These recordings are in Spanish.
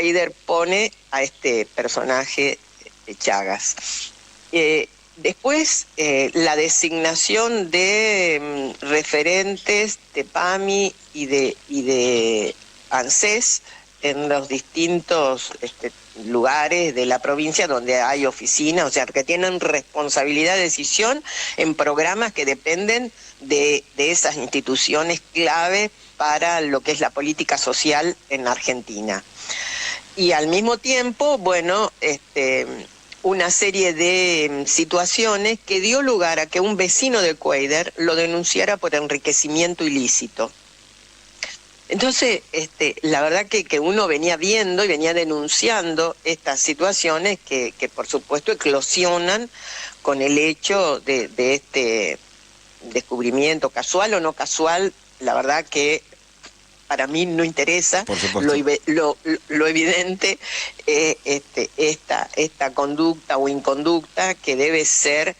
Cuader pone a este personaje de Chagas. Después, la designación de referentes de PAMI y de ANSES en los distintos lugares de la provincia donde hay oficinas, o sea, que tienen responsabilidad de decisión en programas que dependen de esas instituciones clave para lo que es la política social en Argentina. Y al mismo tiempo, bueno, una serie de situaciones que dio lugar a que un vecino de Cuader lo denunciara por enriquecimiento ilícito. Entonces, la verdad que uno venía viendo y venía denunciando estas situaciones que por supuesto eclosionan con el hecho de este descubrimiento, casual o no casual, la verdad que para mí no interesa. Lo evidente es esta conducta o inconducta que debe ser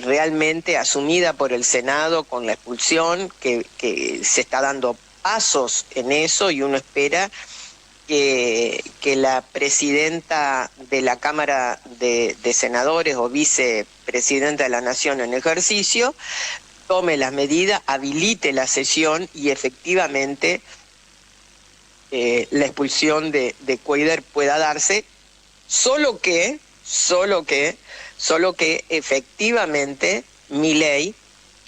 realmente asumida por el Senado con la expulsión, que se está dando pasos en eso, y uno espera que la presidenta de la Cámara de Senadores o vicepresidenta de la Nación en ejercicio tome las medidas, habilite la sesión y efectivamente la expulsión de Cuader pueda darse, solo que efectivamente Milei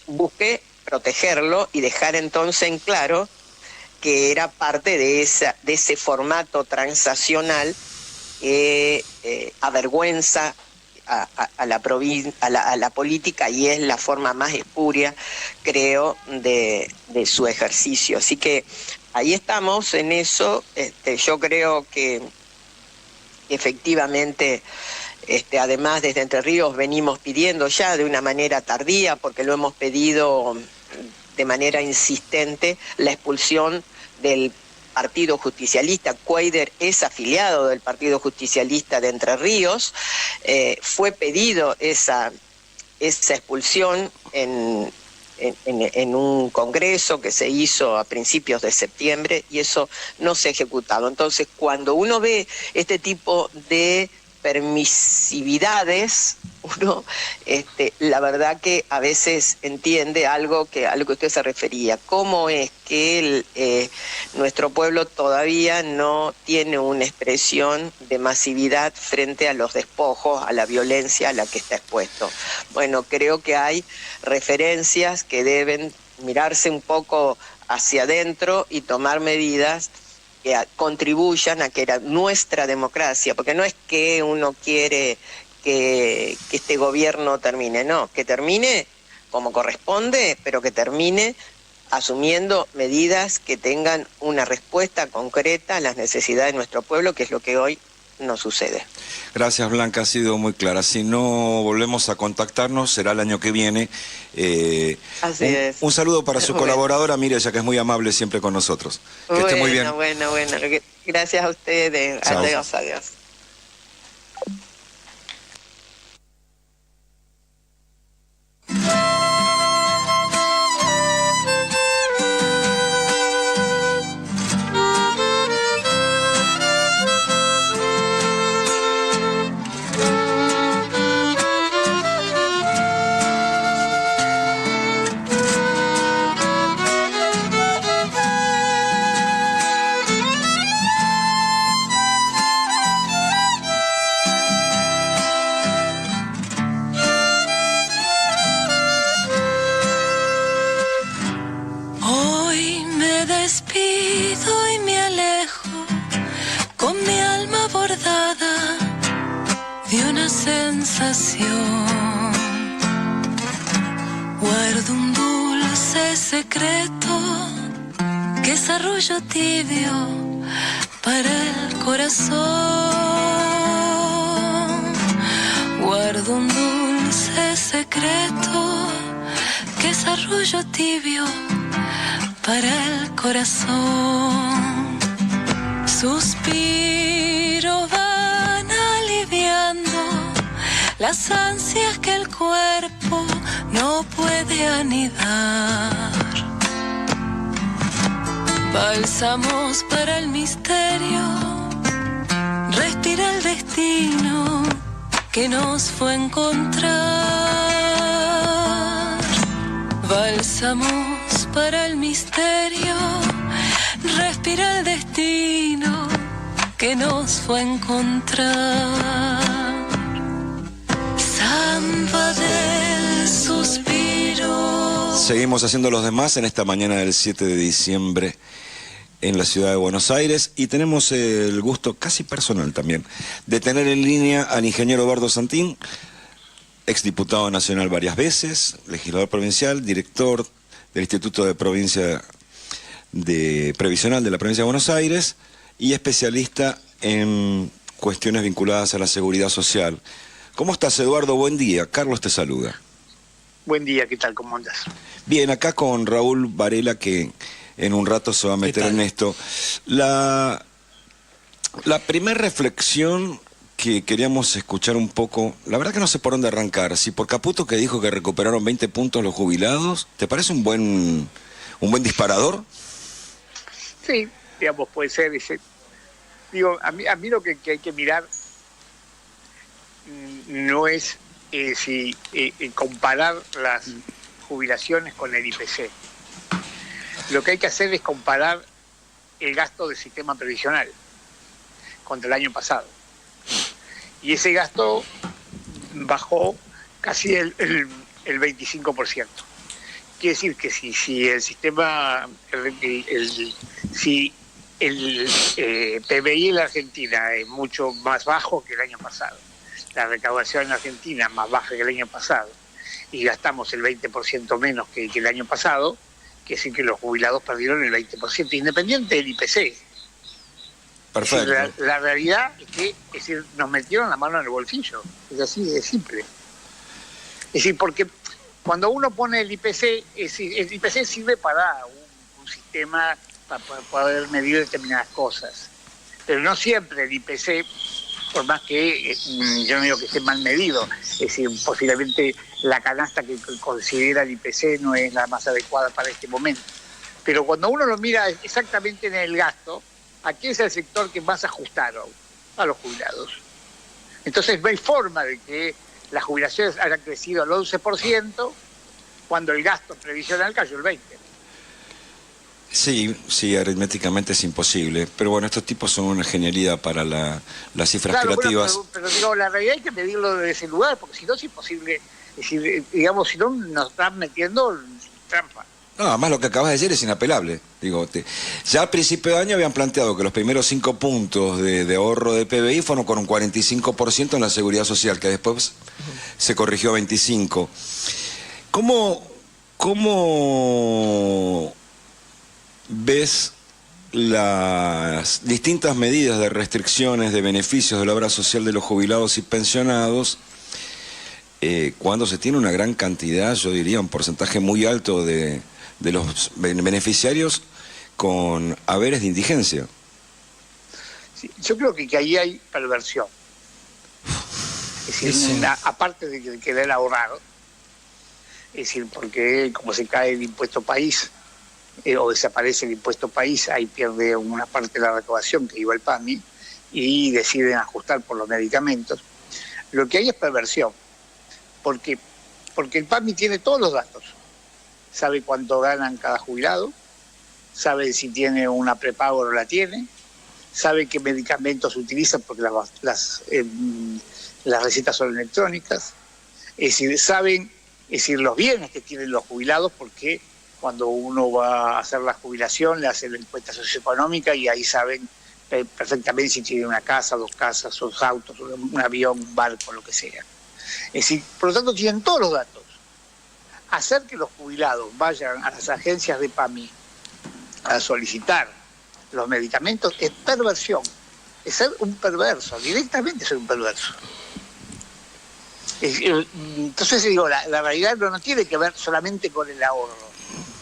busque protegerlo y dejar entonces en claro que era parte de ese formato transaccional que avergüenza a la política y es la forma más espuria, creo, de su ejercicio. Así que ahí estamos en eso. Yo creo que efectivamente, además desde Entre Ríos venimos pidiendo ya de una manera tardía, porque lo hemos pedido de manera insistente, la expulsión del Partido Justicialista. Cuader es afiliado del Partido Justicialista de Entre Ríos. Fue pedido esa expulsión en un congreso que se hizo a principios de septiembre y eso no se ha ejecutado. Entonces, cuando uno ve este tipo de permisividades, uno la verdad que a veces entiende algo que usted se refería. ¿Cómo es que nuestro pueblo todavía no tiene una expresión de masividad frente a los despojos, a la violencia a la que está expuesto? Bueno, creo que hay referencias que deben mirarse un poco hacia adentro y tomar medidas que contribuyan a que nuestra democracia, porque no es que uno quiere que este gobierno termine, no, que termine como corresponde, pero que termine asumiendo medidas que tengan una respuesta concreta a las necesidades de nuestro pueblo, que es lo que hoy no sucede. Gracias, Blanca, ha sido muy clara. Si no volvemos a contactarnos, será el año que viene. Así es. Un saludo para su colaboradora, Mireya, que es muy amable siempre con nosotros. Que esté muy bien. Bueno. Gracias a ustedes. Chao. Adiós. Guardo un dulce secreto que es arrullo tibio para el corazón. Guardo un dulce secreto que es arrullo tibio para el corazón. Suspiro van aliviando las ansias que el cuerpo no puede anidar. Bálsamos para el misterio que nos fue a encontrar. Bálsamos para el misterio, respira el destino que nos fue a encontrar. Samba del suspiro. Seguimos haciendo los demás en esta mañana del 7 de diciembre en la ciudad de Buenos Aires, y tenemos el gusto casi personal también de tener en línea al ingeniero Eduardo Santín, exdiputado nacional varias veces, legislador provincial, director del Instituto de Provincia Previsional de la provincia de Buenos Aires y especialista en cuestiones vinculadas a la seguridad social. ¿Cómo estás, Eduardo? Buen día. Carlos te saluda. Buen día, ¿qué tal? ¿Cómo andas? Bien, acá con Raúl Varela, que en un rato se va a meter en esto. La primera reflexión que queríamos escuchar un poco, la verdad que no sé por dónde arrancar. Si por Caputo, que dijo que recuperaron 20 puntos los jubilados, ¿te parece un buen disparador? Sí, digamos, puede ser ese. Digo, a mí lo que hay que mirar no es comparar las jubilaciones con el IPC. Lo que hay que hacer es comparar el gasto del sistema previsional contra el año pasado. Y ese gasto bajó casi el 25%. Quiere decir que si el sistema, si el PBI en la Argentina es mucho más bajo que el año pasado, la recaudación en Argentina es más baja que el año pasado, y gastamos el 20% menos que el año pasado, quiere decir que los jubilados perdieron el 20%, independiente del IPC. Perfecto. Es decir, la realidad es que nos metieron la mano en el bolsillo. Es así de simple. Es decir, porque cuando uno pone el IPC, el IPC sirve para un sistema para poder medir determinadas cosas. Pero no siempre el IPC, por más que yo no digo que esté mal medido, es decir, posiblemente la canasta que considera el IPC no es la más adecuada para este momento. Pero cuando uno lo mira exactamente en el gasto, aquí es el sector que más ajustaron a los jubilados. Entonces no hay forma de que las jubilaciones hayan crecido al 11% cuando el gasto previsional cayó el 20%. Sí, aritméticamente es imposible. Pero bueno, estos tipos son una genialidad para las cifras creativas. Bueno, pero digo, la realidad hay que medirlo desde ese lugar, porque si no es imposible. Es decir, digamos, si no nos están metiendo trampa. No, además lo que acabas de decir es inapelable. Digo, ya al principio de año habían planteado que los primeros 5 puntos de ahorro de PBI fueron con un 45% en la seguridad social, que después se corrigió a 25%. ¿Cómo ves las distintas medidas de restricciones de beneficios de la obra social de los jubilados y pensionados cuando se tiene una gran cantidad, yo diría un porcentaje muy alto de los beneficiarios con haberes de indigencia? Sí, yo creo que ahí hay perversión. Es decir, aparte de querer ahorrar, es decir, porque como se cae el impuesto país o desaparece el impuesto país, ahí pierde una parte de la recaudación que iba al PAMI y deciden ajustar por los medicamentos. Lo que hay es perversión, porque el PAMI tiene todos los datos. Sabe cuánto ganan cada jubilado, sabe si tiene una prepago o no la tiene, sabe qué medicamentos utilizan porque las recetas son electrónicas, es decir, saben los bienes que tienen los jubilados, porque cuando uno va a hacer la jubilación le hacen la encuesta socioeconómica y ahí saben perfectamente si tiene una casa, 2 casas, 2 autos, un avión, un barco, lo que sea. Es decir, por lo tanto tienen todos los datos. Hacer que los jubilados vayan a las agencias de PAMI a solicitar los medicamentos es perversión, es ser un perverso, directamente ser un perverso. Entonces digo, la realidad no tiene que ver solamente con el ahorro,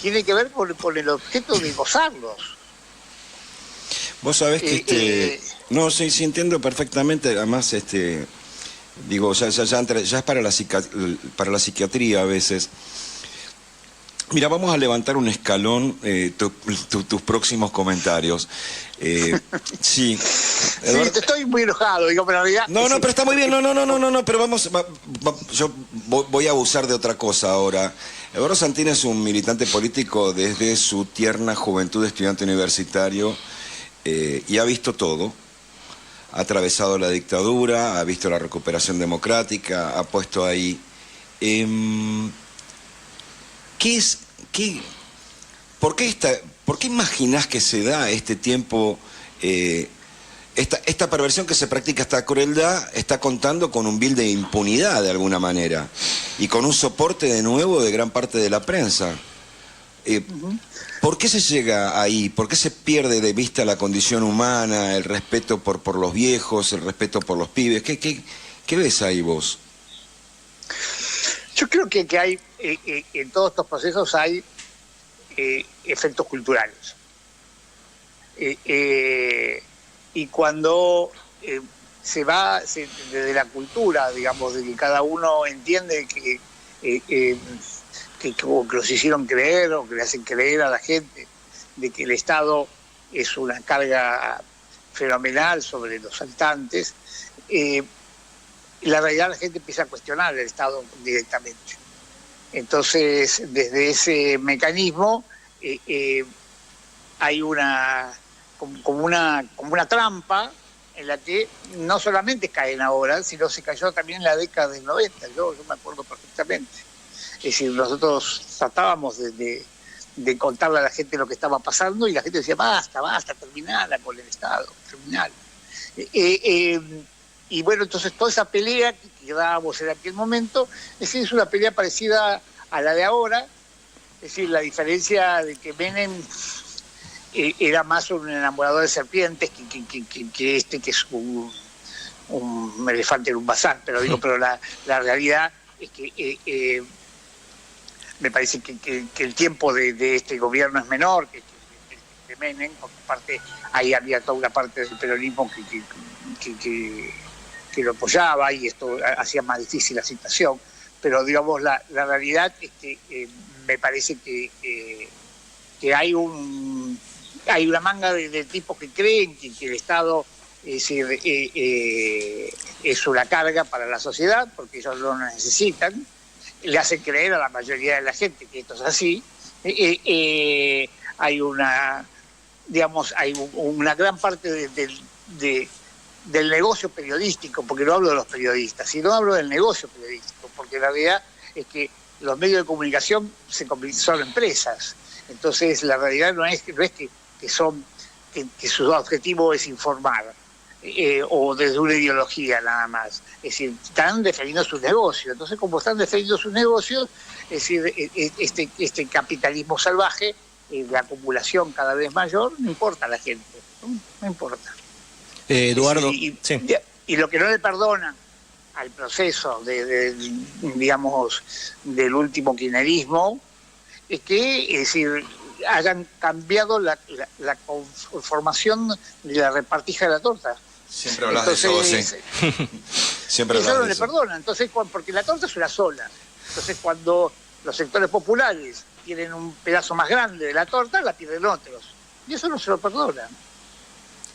tiene que ver con el objeto de gozarlos. Vos sabés que no, sí, entiendo perfectamente, además digo, ya es para la psiquiatría a veces. Mira, vamos a levantar un escalón tus próximos comentarios. Sí. Sí, te estoy muy enojado, digo, pero en realidad... No, sí. pero está muy bien, no, pero yo voy a abusar de otra cosa ahora. Eduardo Santín es un militante político desde su tierna juventud de estudiante universitario y ha visto todo. Ha atravesado la dictadura, ha visto la recuperación democrática, ha puesto ahí... ¿Por qué imaginás que se da este tiempo, esta perversión que se practica, esta crueldad, está contando con un bill de impunidad de alguna manera y con un soporte de nuevo de gran parte de la prensa? ¿Por qué se llega ahí? ¿Por qué se pierde de vista la condición humana, el respeto por los viejos, el respeto por los pibes? ¿Qué ves ahí vos? Yo creo que hay, en todos estos procesos hay efectos culturales. Y cuando se va desde la cultura, digamos, de que cada uno entiende que los hicieron creer o que le hacen creer a la gente de que el Estado es una carga fenomenal sobre los habitantes, la realidad la gente empieza a cuestionar el Estado directamente. Entonces, desde ese mecanismo hay como una trampa en la que no solamente caen ahora, sino se cayó también en la década del 90, yo me acuerdo perfectamente. Es decir, nosotros tratábamos de contarle a la gente lo que estaba pasando y la gente decía, basta, terminala con el Estado, terminala. Y bueno, entonces toda esa pelea que dábamos en aquel momento, es una pelea parecida a la de ahora, es decir, la diferencia de que Menem era más un enamorador de serpientes que es un elefante en un bazar, pero la realidad es que me parece que el tiempo de este gobierno es menor que de Menem, porque aparte ahí había toda una parte del peronismo que lo apoyaba y esto hacía más difícil la situación, pero digamos la realidad es que me parece que hay una manga de tipos que creen que el Estado es una carga para la sociedad porque ellos no lo necesitan, le hacen creer a la mayoría de la gente que esto es así. Hay una gran parte del negocio periodístico, porque no hablo de los periodistas, sino hablo del negocio periodístico, porque la realidad es que los medios de comunicación son empresas. Entonces la realidad no es que su objetivo es informar o desde una ideología nada más. Es decir, están defendiendo sus negocios. Entonces, como están defendiendo sus negocios, es decir, este capitalismo salvaje de acumulación cada vez mayor, no importa a la gente, no importa. Eduardo, sí. Y lo que no le perdonan al proceso digamos, del último kirchnerismo es que, hayan cambiado la conformación de la repartija de la torta. Siempre hablas de eso, sí. Siempre hablas eso no de le eso. perdonan. Entonces, porque la torta es una sola. Entonces, cuando los sectores populares tienen un pedazo más grande de la torta, la pierden otros. Y eso no se lo perdonan.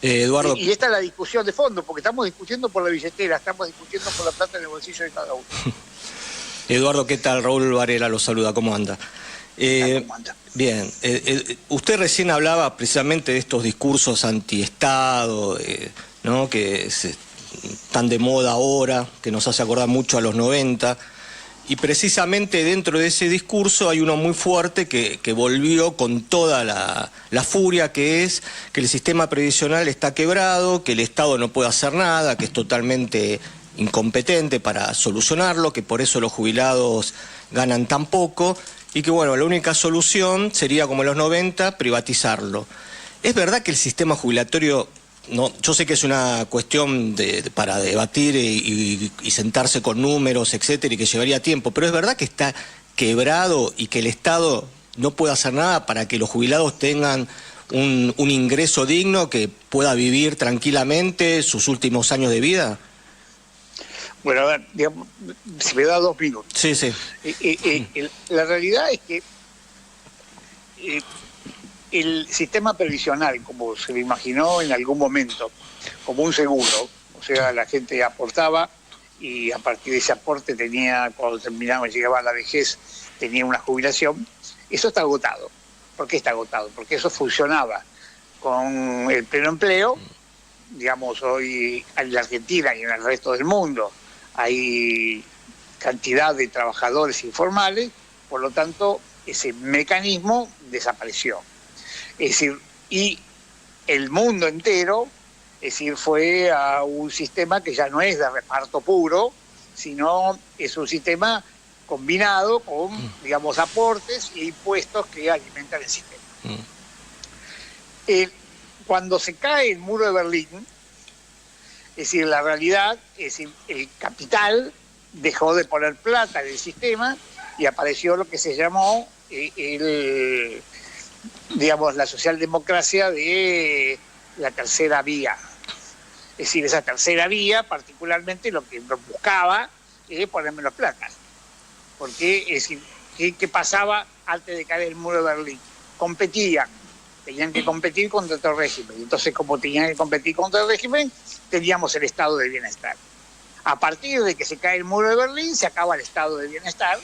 Eduardo. Y esta es la discusión de fondo, porque estamos discutiendo por la billetera, estamos discutiendo por la plata en el bolsillo de cada uno. Eduardo, ¿qué tal? Raúl Varela lo saluda, ¿cómo anda? ¿Cómo anda? Bien, usted recién hablaba precisamente de estos discursos antiestado, ¿no? Que están de moda ahora, que nos hace acordar mucho a los 90, y precisamente dentro de ese discurso hay uno muy fuerte que volvió con toda la furia, que es que el sistema previsional está quebrado, que el Estado no puede hacer nada, que es totalmente incompetente para solucionarlo, que por eso los jubilados ganan tan poco, y que bueno, la única solución sería, como en los 90, privatizarlo. ¿Es verdad que el sistema jubilatorio, no, yo sé que es una cuestión para debatir y sentarse con números, etcétera, y que llevaría tiempo, pero es verdad que está quebrado y que el Estado no puede hacer nada para que los jubilados tengan un ingreso digno, que pueda vivir tranquilamente sus últimos años de vida? Bueno, a ver, digamos, si me da 2 minutos. Sí, sí. La realidad es que el sistema previsional, como se lo imaginó en algún momento, como un seguro, o sea, la gente aportaba y a partir de ese aporte tenía, cuando terminaba, llegaba a la vejez, tenía una jubilación, eso está agotado. ¿Por qué está agotado? Porque eso funcionaba con el pleno empleo, digamos, hoy en la Argentina y en el resto del mundo hay cantidad de trabajadores informales, por lo tanto, ese mecanismo desapareció. Es decir, y el mundo entero, es decir, fue a un sistema que ya no es de reparto puro, sino es un sistema combinado con, digamos, aportes e impuestos que alimentan el sistema. Cuando se cae el muro de Berlín, es decir, la realidad, es decir, el capital dejó de poner plata en el sistema y apareció lo que se llamó digamos, la socialdemocracia de la tercera vía. Es decir, esa tercera vía particularmente lo que buscaba es poner menos plata. Porque, es decir, ¿qué pasaba antes de caer el muro de Berlín? Competían, tenían que competir contra otro régimen. Entonces, como tenían que competir contra el régimen, teníamos el estado de bienestar. A partir de que se cae el muro de Berlín, se acaba el estado de bienestar.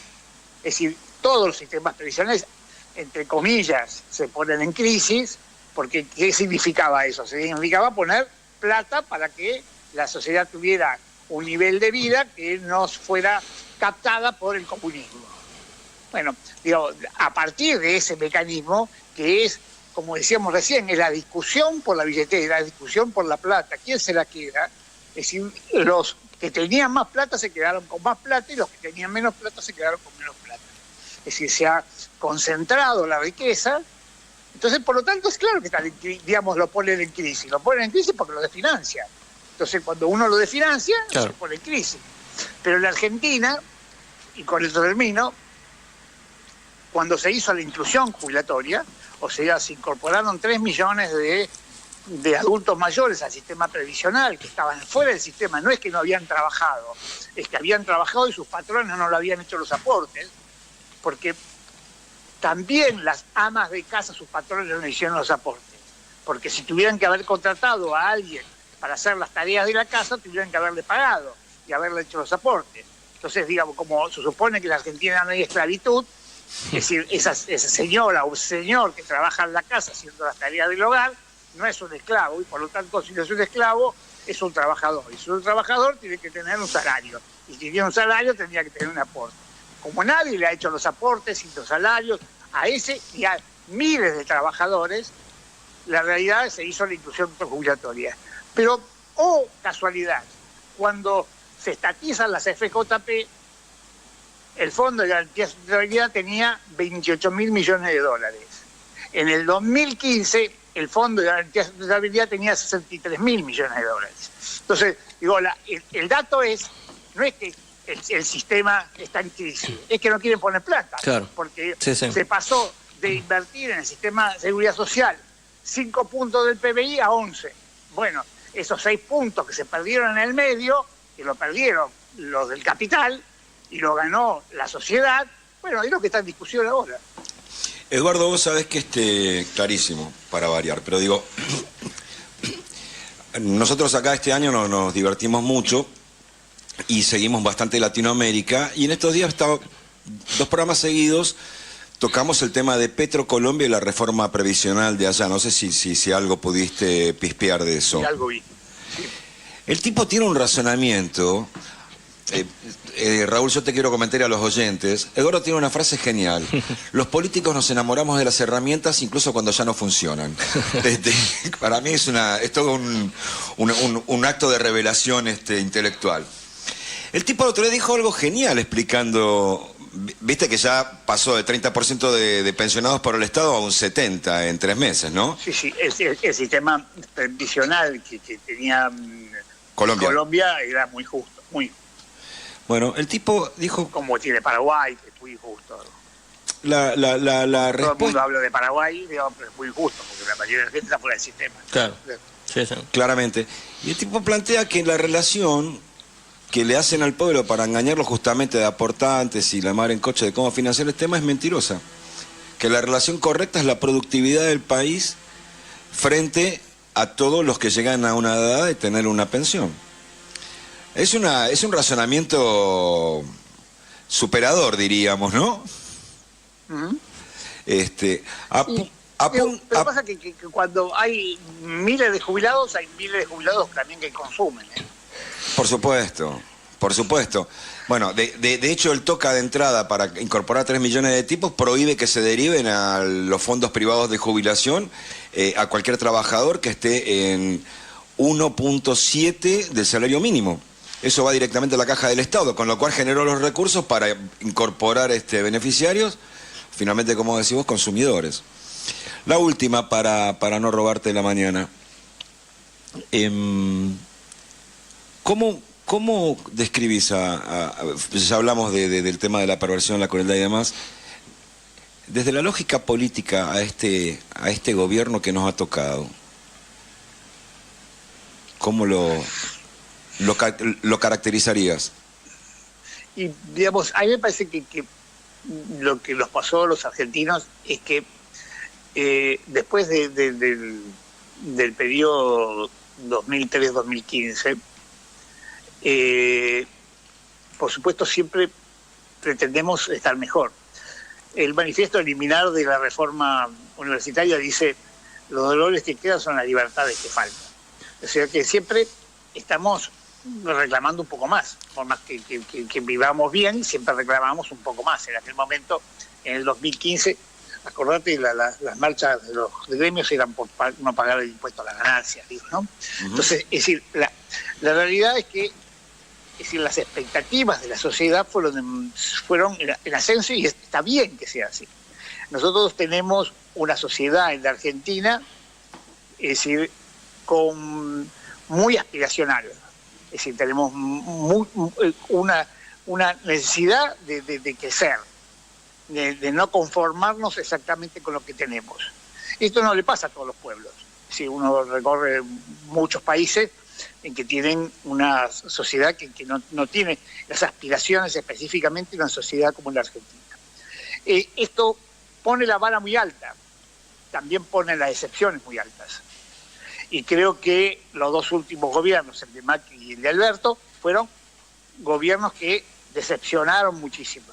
Es decir, todos los sistemas previsionales, entre comillas, se ponen en crisis, porque ¿qué significaba eso? Significaba poner plata para que la sociedad tuviera un nivel de vida que no fuera captada por el comunismo. Bueno, digo, a partir de ese mecanismo, que es, como decíamos recién, es la discusión por la billetera, la discusión por la plata, ¿quién se la queda? Es decir, los que tenían más plata se quedaron con más plata y los que tenían menos plata se quedaron con menos plata. Es decir, se ha concentrado la riqueza. Entonces, por lo tanto, es claro que está, digamos, lo ponen en crisis. Lo ponen en crisis porque lo desfinancian. Entonces, cuando uno lo desfinancia, claro, se pone en crisis. Pero en la Argentina, y con esto termino, cuando se hizo la inclusión jubilatoria, o sea, se incorporaron 3 millones de adultos mayores al sistema previsional, que estaban fuera del sistema, no es que no habían trabajado, es que habían trabajado y sus patrones no le habían hecho los aportes, porque también las amas de casa, sus patrones no le hicieron los aportes, porque si tuvieran que haber contratado a alguien para hacer las tareas de la casa, tuvieran que haberle pagado y haberle hecho los aportes. Entonces, digamos, como se supone que en la Argentina no hay esclavitud, es decir, esa señora o señor que trabaja en la casa haciendo las tareas del hogar, no es un esclavo, y por lo tanto, si no es un esclavo, es un trabajador. Y si es un trabajador, tiene que tener un salario. Y si tiene un salario, tendría que tener un aporte. Como nadie le ha hecho los aportes y los salarios a ese y a miles de trabajadores, la realidad es que se hizo la inclusión jubilatoria. Pero, oh casualidad, cuando se estatizan las FJP, el Fondo de Garantía de Sustentabilidad tenía 28.000 millones de dólares. En el 2015, el Fondo de Garantía de Sustentabilidad tenía 63.000 millones de dólares. Entonces, digo, el dato no es que el sistema está en crisis, es que no quieren poner plata. Claro. Porque se pasó de invertir en el sistema de seguridad social 5 puntos del PBI a 11. Bueno, esos 6 puntos que se perdieron en el medio, que lo perdieron los del capital y lo ganó la sociedad, bueno, es lo que está en discusión ahora. Eduardo, vos sabés que clarísimo, para variar, pero digo, nosotros acá este año nos divertimos mucho y seguimos bastante Latinoamérica, y en estos días 2 programas seguidos tocamos el tema de Petrocolombia y la reforma previsional de allá. No sé si algo pudiste pispear de eso. Sí, algo vi. Sí. El tipo tiene un razonamiento. Raúl, yo te quiero comentar a los oyentes. Eduardo tiene una frase genial. Los políticos nos enamoramos de las herramientas incluso cuando ya no funcionan. Para mí es todo un acto de revelación intelectual. El tipo el otro día dijo algo genial explicando, viste que ya pasó de 30% de pensionados por el Estado a un 70% en 3 meses, ¿no? Sí, el sistema previsional que tenía Colombia era muy justo, muy justo. Bueno, el tipo dijo... Como tiene Paraguay, que es muy injusto. La Todo respuesta... el mundo habla de Paraguay, digamos, pero es muy injusto, porque la mayoría de la gente está fuera del sistema. Claro, sí. Claramente. Y el tipo plantea que la relación que le hacen al pueblo para engañarlo justamente de aportantes y la mar en coche de cómo financiar el tema es mentirosa. que la relación correcta es la productividad del país frente a todos los que llegan a una edad de tener una pensión. Es un razonamiento superador, diríamos, ¿no? Uh-huh. Pero pasa que cuando hay miles de jubilados, hay miles de jubilados también que consumen, ¿eh? Por supuesto, por supuesto. Bueno, de hecho el toca de entrada para incorporar 3 millones de tipos prohíbe que se deriven a los fondos privados de jubilación a cualquier trabajador que esté en 1.7 del salario mínimo. Eso va directamente a la caja del Estado, con lo cual generó los recursos para incorporar beneficiarios, finalmente, como decís vos, consumidores. La última, para no robarte la mañana. ¿Cómo describís ya hablamos del tema de la perversión, la crueldad y demás, desde la lógica política a este gobierno que nos ha tocado? ¿Cómo lo caracterizarías? Y digamos, a mí me parece que lo que nos pasó a los argentinos es que después del periodo 2003-2015, por supuesto siempre pretendemos estar mejor. El manifiesto eliminar de la reforma universitaria dice: los dolores que quedan son las libertades que faltan. O sea que siempre estamos reclamando un poco más, por más que vivamos bien, siempre reclamamos un poco más. En aquel momento, en el 2015, acordate, las marchas de los gremios eran por no pagar el impuesto a las ganancias, digo, ¿no? Uh-huh. Entonces, es decir, la realidad es que las expectativas de la sociedad fueron en ascenso, y está bien que sea así. Nosotros tenemos una sociedad en la Argentina, es decir, muy aspiracional. Es decir, tenemos una necesidad de crecer, de no conformarnos exactamente con lo que tenemos. Esto no le pasa a todos los pueblos. Si uno recorre muchos países en que tienen una sociedad que no tiene las aspiraciones específicamente de una sociedad como la Argentina. Esto pone la vara muy alta, también pone las excepciones muy altas. Y creo que los dos últimos gobiernos, el de Macri y el de Alberto, fueron gobiernos que decepcionaron muchísimo.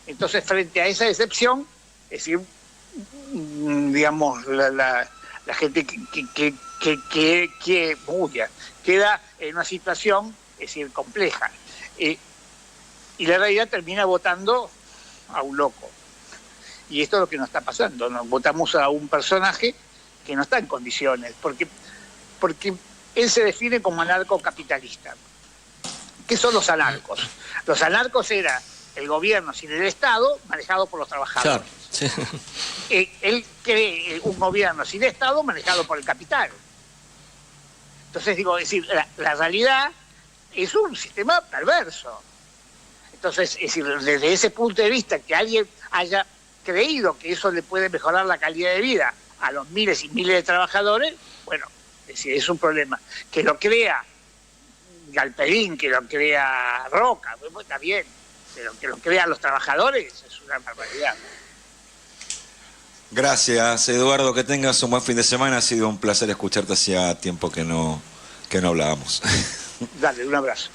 Entonces, frente a esa decepción, es decir, digamos, la gente que queda en una situación, es decir, compleja. Y la realidad termina votando a un loco. Y esto es lo que nos está pasando. Nos votamos a un personaje que no está en condiciones, porque él se define como anarcocapitalista. ¿Qué son los anarcos? Los anarcos era el gobierno sin el Estado, manejado por los trabajadores. Claro, sí. Él cree un gobierno sin Estado, manejado por el capital. Entonces, digo, es decir, la realidad es un sistema perverso. Entonces, es decir, desde ese punto de vista, que alguien haya creído que eso le puede mejorar la calidad de vida a los miles y miles de trabajadores, bueno, es decir, es un problema. Que lo crea Galperín, que lo crea Roca, bueno, está bien, pero que lo crean los trabajadores es una barbaridad. Gracias, Eduardo, que tengas un buen fin de semana. Ha sido un placer escucharte, hacía tiempo que no hablábamos. Dale, un abrazo.